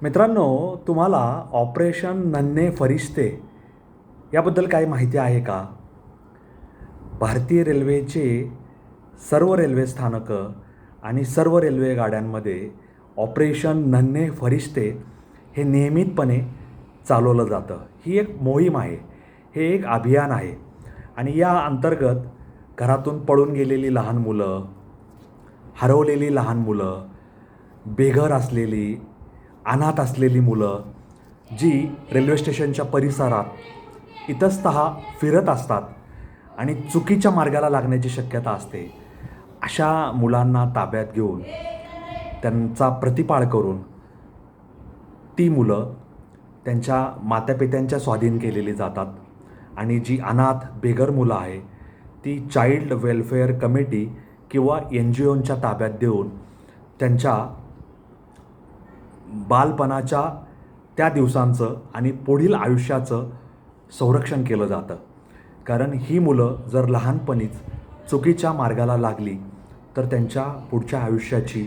मित्रांनो, तुम्हाला ऑपरेशन नन्हे फरिश्ते याबद्दल काही माहिती आहे का? भारतीय रेल्वेचे सर्व रेल्वे स्थानकं आणि सर्व रेल्वे गाड्यांमध्ये ऑपरेशन नन्हे फरिश्ते हे नियमितपणे चालवलं जातं. ही एक मोहीम आहे. हे एक अभियान आहे आणि या अंतर्गत घरातून पळून गेलेली लहान मुलं, हरवलेली लहान मुलं, बेघर असलेली, अनाथ असलेली मुलं, जी रेल्वे स्टेशनच्या परिसरात इतस्ततः फिरत असतात आणि चुकीच्या मार्गाला लागण्याची शक्यता असते. अशा मुलांना ताब्यात घेऊन त्यांचा प्रतिपाळ करून ती मुलं त्यांच्या मातापित्यांच्या स्वाधीन केलेली जातात आणि जी अनाथ बेघर मुलं आहे ती चाइल्ड वेलफेअर कमिटी किंवा NGOंच्या ताब्यात देऊन त्यांच्या बालपणाच्या त्या दिवसांचं आणि पुढील आयुष्याचं संरक्षण केलं जातं. कारण ही मुलं जर लहानपणीच चुकीच्या मार्गाला लागली तर त्यांच्या पुढच्या आयुष्याची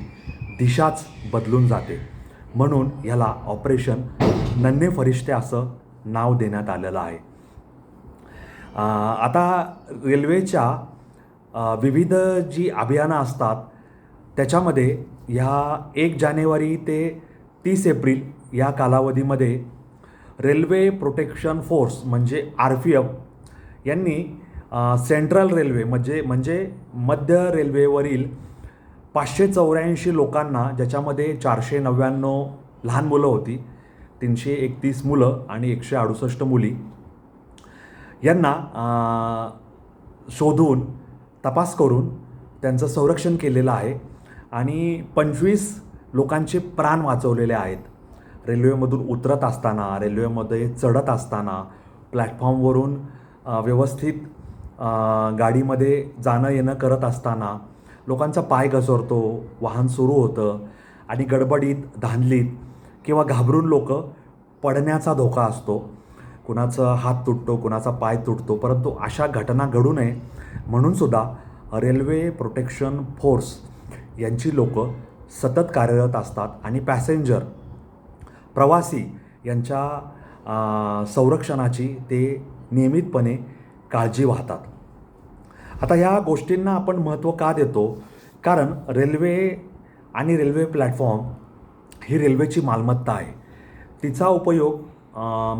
दिशाच बदलून जाते. म्हणून याला ऑपरेशन नन्हे फरिश्ते असं नाव देण्यात आलेलं आहे. आता रेल्वेच्या विविध जी अभियानं असतात त्याच्यामध्ये ह्या 1 जानेवारी ते 30 एप्रिल या कालावधीमध्ये रेल्वे प्रोटेक्शन फोर्स म्हणजे RPF यांनी सेंट्रल रेल्वे म्हणजे मध्य रेल्वेवरील 584 लोकांना, ज्याच्यामध्ये 499 लहान मुलं होती, 331 मुलं आणि 168 मुली, यांना शोधून तपास करून त्यांचं संरक्षण केलेलं आहे आणि 25 लोकांचे प्राण वाचवलेले आहेत. रेल्वेमधून उतरत असताना, रेल्वेमध्ये चढत असताना, प्लॅटफॉर्मवरून व्यवस्थित गाडीमध्ये जाणं येणं करत असताना लोकांचा पाय घसरतो, वाहन सुरू होतं आणि गडबडीत, धांदलीत किंवा घाबरून लोक पडण्याचा धोका असतो. कुणाचा हात तुटतो, कुणाचा पाय तुटतो. परंतु अशा घटना घडू नये म्हणूनसुद्धा रेल्वे प्रोटेक्शन फोर्स यांची लोक सतत कार्यरत असतात आणि प्रवासी यांच्या संरक्षणाची ते नियमितपणे काळजी वाहतात. आता ह्या गोष्टींना आपण महत्त्व का देतो? कारण रेल्वे आणि रेल्वे प्लॅटफॉर्म ही रेल्वेची मालमत्ता आहे. तिचा उपयोग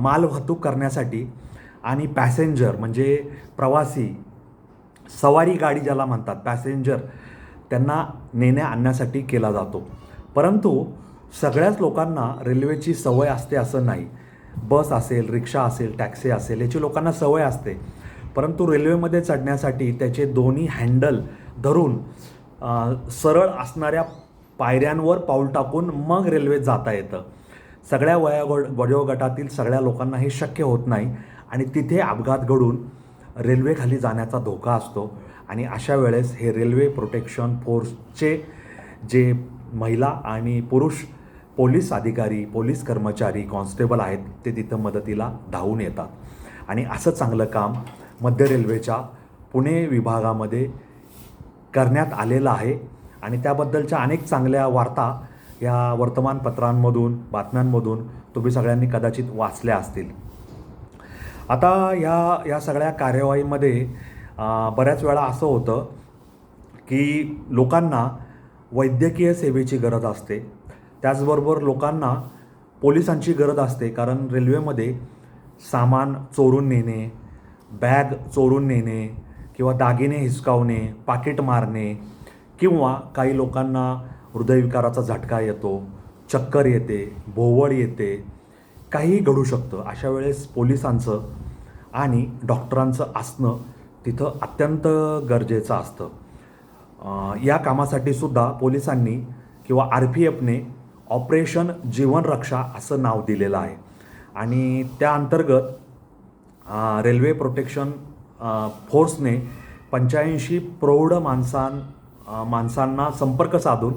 मालवाहतूक करण्यासाठी आणि पॅसेंजर म्हणजे प्रवासी, सवारी गाडी ज्याला म्हणतात, पॅसेंजर त्यांना नेण्या आणण्यासाठी केला जातो. परंतु सगळ्याच लोकांना रेल्वेची सवय असते असं नाही. बस असेल, रिक्षा असेल, टॅक्सी असेल, याची लोकांना सवय असते. परंतु रेल्वेमध्ये चढण्यासाठी त्याचे दोन्ही हँडल धरून सरळ असणाऱ्या पायऱ्यांवर पाऊल टाकून मग रेल्वेत जाता येतं. सगळ्या वयोगटातील सगळ्या लोकांना हे शक्य होत नाही आणि तिथे अपघात घडून रेल्वेखाली जाण्याचा धोका असतो. आणि अशा वेळेस हे रेल्वे प्रोटेक्शन फोर्सचे जे महिला आणि पुरुष पोलीस अधिकारी, पोलीस कर्मचारी, कॉन्स्टेबल आहेत ते तिथं मदतीला धावून येतात. आणि असं चांगलं काम मध्य रेल्वेच्या पुणे विभागामध्ये करण्यात आलेलं आहे आणि त्याबद्दलच्या अनेक चांगल्या वार्ता या वर्तमानपत्रांमधून, बातम्यांमधून तुम्ही सगळ्यांनी कदाचित वाचल्या असतील. आता या सगळ्या कार्यवाहीमध्ये बऱ्याच वेळा असं होतं की लोकांना वैद्यकीय सेवेची गरज असते, त्याचबरोबर लोकांना पोलिसांची गरज असते. कारण रेल्वेमध्ये सामान चोरून नेणे, बॅग चोरून नेणे किंवा दागिने हिसकावणे, पाकिट मारणे किंवा काही लोकांना हृदयविकाराचा झटका येतो, चक्कर येते, भोवळ येते, काहीही घडू शकतं. अशा वेळेस पोलिसांचं आणि डॉक्टरांचं असणं तिथं अत्यंत गरजेचं असतं. या कामासाठी सुद्धा पोलिसांनी किंवा RPFने ऑपरेशन जीवन रक्षा असं नाव दिलेलं आहे. आणि त्या अंतर्गत रेल्वे प्रोटेक्शन फोर्सने 85 प्रौढ माणसांना संपर्क साधून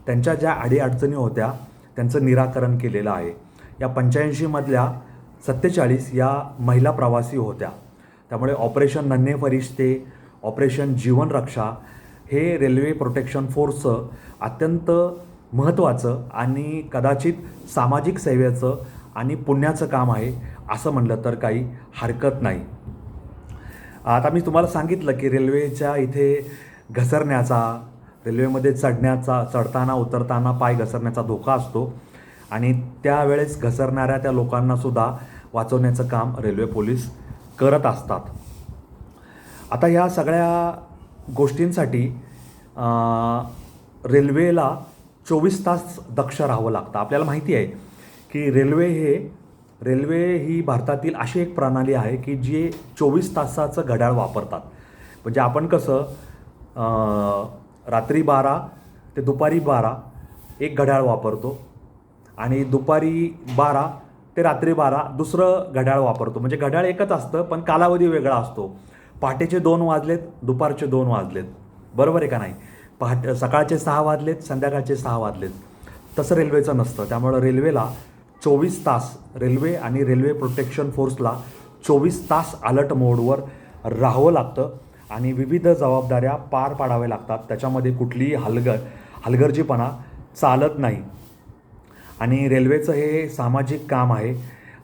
त्यांच्या ज्या अडीअडचणी होत्या त्यांचं निराकरण केलेलं आहे. या 85मधल्या 47 या महिला प्रवासी होत्या. त्यामुळे ऑपरेशन नन्हे फरिश्ते, ऑपरेशन जीवन रक्षा हे रेल्वे प्रोटेक्शन फोर्सचं अत्यंत महत्त्वाचं आणि कदाचित सामाजिक सेवेचं आणि पुण्याचं काम आहे असं म्हणलं तर काही हरकत नाही. आता मी तुम्हाला सांगितलं की रेल्वेच्या इथे घसरण्याचा, रेल्वेमध्ये चढताना उतरताना पाय घसरण्याचा धोका असतो आणि त्यावेळेस घसरणाऱ्या त्या लोकांनासुद्धा वाचवण्याचं काम रेल्वे पोलीस करत असतात. आता या सगळ्या गोष्टींसाठी रेल्वेला 24 तास दक्ष राहावं लागतं. आपल्याला माहिती आहे की रेल्वे ही भारतातील अशी एक प्रणाली आहे की जी 24 तासाचं घड्याळ वापरतात. म्हणजे आपण कसं रात्री 12 ते दुपारी 12 एक घड्याळ वापरतो आणि दुपारी 12 ते रात्री 12 दुसरं घड्याळ वापरतो. म्हणजे घड्याळ एकच असतं पण कालावधी वेगळा असतो. पहाटेचे 2 वाजलेत, दुपारचे 2 वाजलेत, बरोबर आहे का नाही? सकाळचे 6 वाजलेत, संध्याकाळचे 6 वाजलेत. तसं रेल्वेचं नसतं. त्यामुळं रेल्वेला 24 तास, रेल्वे आणि रेल्वे प्रोटेक्शन फोर्सला 24 तास अलर्ट मोडवर राहावं लागतं आणि विविध जबाबदाऱ्या पार पाडाव्या लागतात. त्याच्यामध्ये कुठलीही हलगर्जीपणा चालत नाही. आणि रेल्वेचं हे सामाजिक काम आहे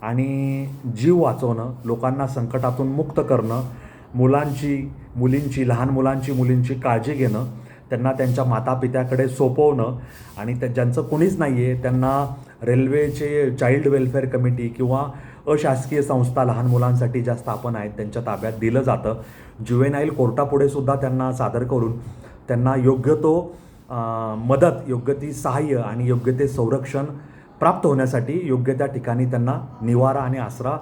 आणि जीव वाचवणं, लोकांना संकटातून मुक्त करणं, मुलींची, लहान मुलींची काळजी घेणं, त्यांना त्यांच्या मातापित्याकडे सोपवणं आणि ज्यांचं कुणीच नाही आहे त्यांना रेल्वेचे चाइल्ड वेलफेअर कमिटी किंवा अशासकीय संस्था लहान मुलांसाठी ज्या स्थापना आहेत त्यांच्या ताब्यात दिलं जातं. ज्युवेनाईल कोर्टापुढे सुद्धा त्यांना सादर करून त्यांना योग्य तो मदत, योग्य ती सहाय्य आणि योग्य ते संरक्षण प्राप्त होण्यासाठी योग्य त्या ठिकाणी त्यांना निवारा आणि आसरा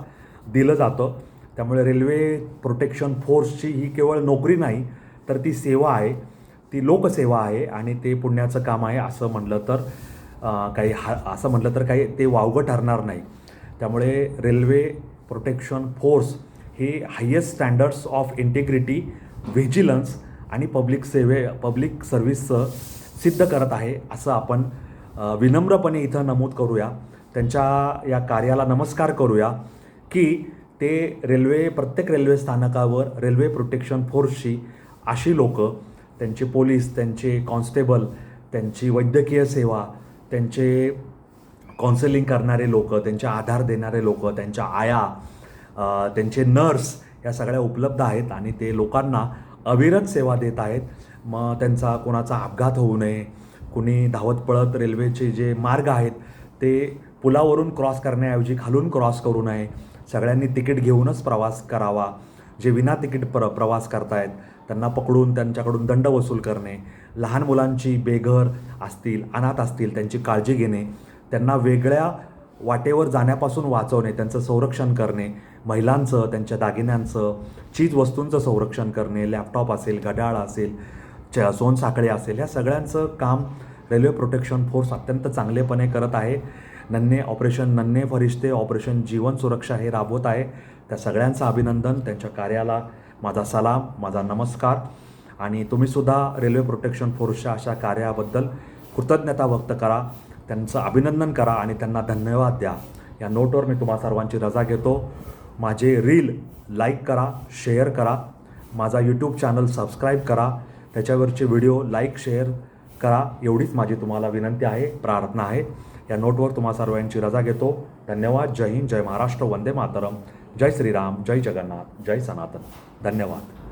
दिलं जातं. त्यामुळे रेल्वे प्रोटेक्शन फोर्सची ही केवळ नोकरी नाही तर ती सेवा आहे, ती लोकसेवा आहे आणि ते पुण्याचं काम आहे असं म्हटलं तर काही ते वावगं ठरणार नाही. त्यामुळे रेल्वे प्रोटेक्शन फोर्स हे highest standards of integrity, vigilance आणि पब्लिक सर्व्हिसचं सिद्ध करत आहे असं आपण विनम्रपणे इथं नमूद करूया. त्यांच्या या कार्याला नमस्कार करूया की ते प्रत्येक रेल्वे स्थानकावर रेल्वे प्रोटेक्शन फोर्सची अशी लोकं, त्यांचे पोलीस, त्यांचे कॉन्स्टेबल, त्यांची वैद्यकीय सेवा, त्यांचे काउन्सिलिंग करणारे लोक, त्यांचे आधार देणारे लोक, त्यांच्या आया, त्यांचे नर्स या सगळ्या उपलब्ध आहेत आणि ते लोकांना अविरत सेवा देत आहेत. मग त्यांचा कोणाचा अपघात होऊ नये, कुणी धावत पळत रेल्वेचे जे मार्ग आहेत ते पुलावरून क्रॉस करण्याऐवजी खालून क्रॉस करू नये, सगळ्यांनी तिकीट घेऊनच प्रवास करावा. जे विना तिकीट प्रवास करतायत त्यांना पकडून त्यांच्याकडून दंड वसूल करणे, लहान मुलांची बेघर असतील, अनाथ असतील त्यांची काळजी घेणे, त्यांना वेगळ्या वाटेवर जाण्यापासून वाचवणे, त्यांचं संरक्षण करणे, महिलांचं, त्यांच्या दागिन्यांचं, चीजवस्तूंचं संरक्षण करणे, लॅपटॉप असेल, घड्याळ असेल, सोनसाखळी असेल, ह्या सगळ्यांचं काम रेल्वे प्रोटेक्शन फोर्स अत्यंत चांगलेपणे करत आहे. ऑपरेशन नन्हे फरिश्ते, ऑपरेशन जीवन सुरक्षा हे राबवत आहे. त्या सगळ्यांचं अभिनंदन, त्यांच्या कार्याला माझा सलाम, माझा नमस्कार. आणि तुम्हीसुद्धा रेल्वे प्रोटेक्शन फोर्सच्या अशा कार्याबद्दल कृतज्ञता व्यक्त करा, त्यांचं अभिनंदन करा आणि त्यांना धन्यवाद द्या. या नोटवर मी तुम्हा सर्वांची रजा घेतो. माझे रील लाईक करा, शेअर करा, माझा यूट्यूब चॅनल सबस्क्राईब करा, त्याच्यावरचे व्हिडिओ लाईक शेअर करा, एवढीच माझी तुम्हाला विनंती आहे, प्रार्थना आहे. या नोटवर तुम्हा सर्वांची रजा घेतो. धन्यवाद. जय हिंद, जय महाराष्ट्र, वंदे मातरम, जय श्रीराम, जय जगन्नाथ, जय सनातन. धन्यवाद.